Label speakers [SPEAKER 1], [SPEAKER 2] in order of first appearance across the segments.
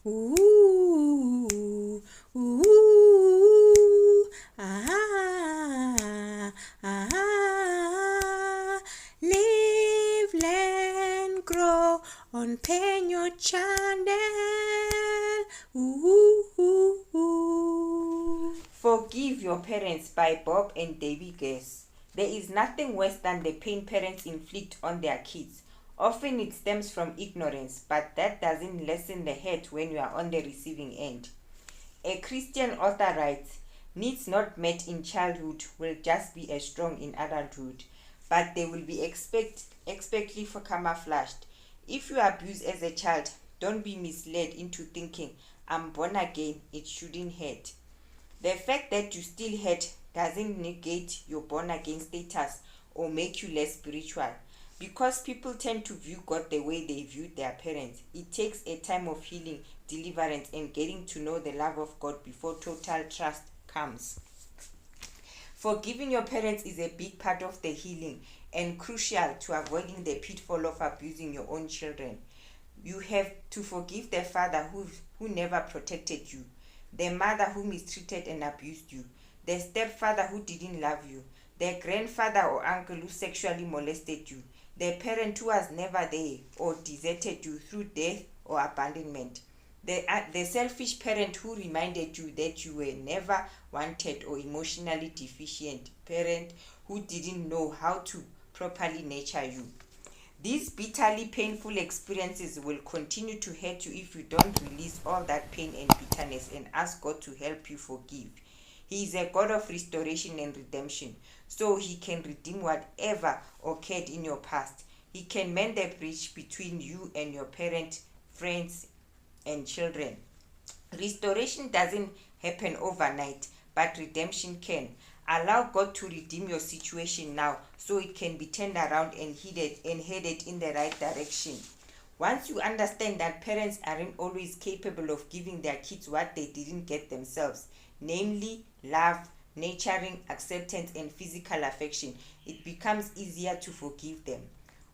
[SPEAKER 1] Ooh, ooh, ah, ah. Live, learn, grow on Penyo channel. Ooh, ooh, ooh.
[SPEAKER 2] Forgive Your Parents by Bob and Debbie Guess. There is nothing worse than the pain parents inflict on their kids. Often it stems from ignorance, but that doesn't lessen the hurt when you are on the receiving end. A Christian author writes, "Needs not met in childhood will just be as strong in adulthood, but they will be expectedly camouflaged. If you abuse as a child, don't be misled into thinking, I'm born again, it shouldn't hurt. The fact that you still hurt doesn't negate your born again status or make you less spiritual. Because people tend to view God the way they viewed their parents, it takes a time of healing, deliverance, and getting to know the love of God before total trust comes. Forgiving your parents is a big part of the healing and crucial to avoiding the pitfall of abusing your own children. You have to forgive the father who never protected you, the mother who mistreated and abused you, the stepfather who didn't love you, the grandfather or uncle who sexually molested you, the parent who was never there or deserted you through death or abandonment, the selfish parent who reminded you that you were never wanted, or emotionally deficient parent who didn't know how to properly nurture you. These bitterly painful experiences will continue to hurt you if you don't release all that pain and bitterness and ask God to help you forgive. He is a God of restoration and redemption, so He can redeem whatever occurred in your past. He can mend the breach between you and your parents, friends, and children. Restoration doesn't happen overnight, but redemption can. Allow God to redeem your situation now so it can be turned around and headed in the right direction. Once you understand that parents aren't always capable of giving their kids what they didn't get themselves, namely love, nurturing, acceptance, and physical affection, it becomes easier to forgive them.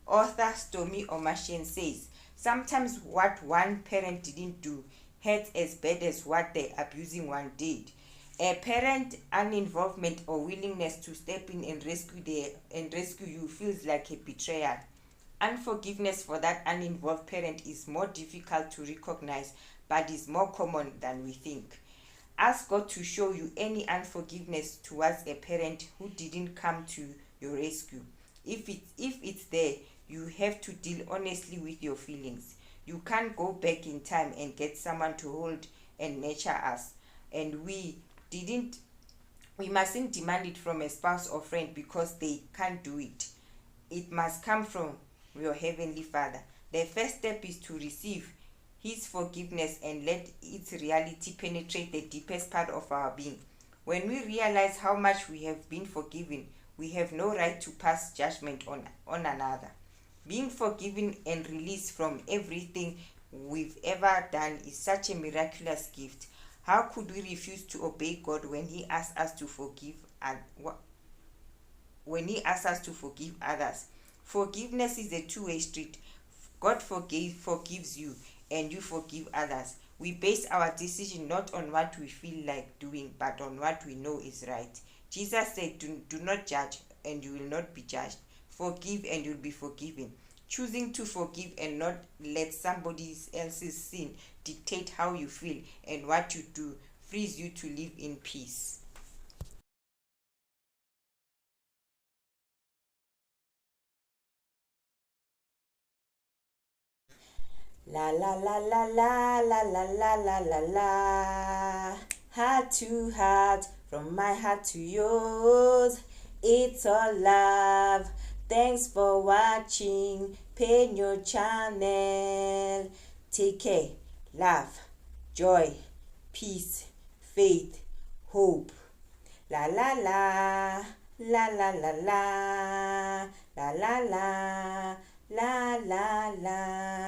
[SPEAKER 2] Author Stormy Omashen says, sometimes what one parent didn't do hurts as bad as what the abusing one did. A parent uninvolvement or willingness to step in and rescue you feels like a betrayal. Unforgiveness for that uninvolved parent is more difficult to recognize, but is more common than we think. Ask God to show you any unforgiveness towards a parent who didn't come to your rescue. If it's there, you have to deal honestly with your feelings. You can't go back in time and get someone to hold and nurture us. And we mustn't demand it from a spouse or friend because they can't do it. It must come from your Heavenly Father. The first step is to receive His forgiveness and let its reality penetrate the deepest part of our being. When we realize how much we have been forgiven, we have no right to pass judgment on another. Being forgiven and released from everything we've ever done is such a miraculous gift. How could we refuse to obey God when He asks us to forgive others? Forgiveness is a two-way street. God forgives you, and you forgive others. We base our decision not on what we feel like doing, but on what we know is right. Jesus said, do not judge, and you will not be judged. Forgive, and you'll be forgiven. Choosing to forgive and not let somebody else's sin dictate how you feel and what you do frees you to live in peace.
[SPEAKER 1] La la la la la la la la la la la. Heart to heart, from my heart to yours, it's all love. Thanks for watching Penyo channel. Take care, love, joy, peace, faith, hope. La la la, la la la la, la la la, la la la.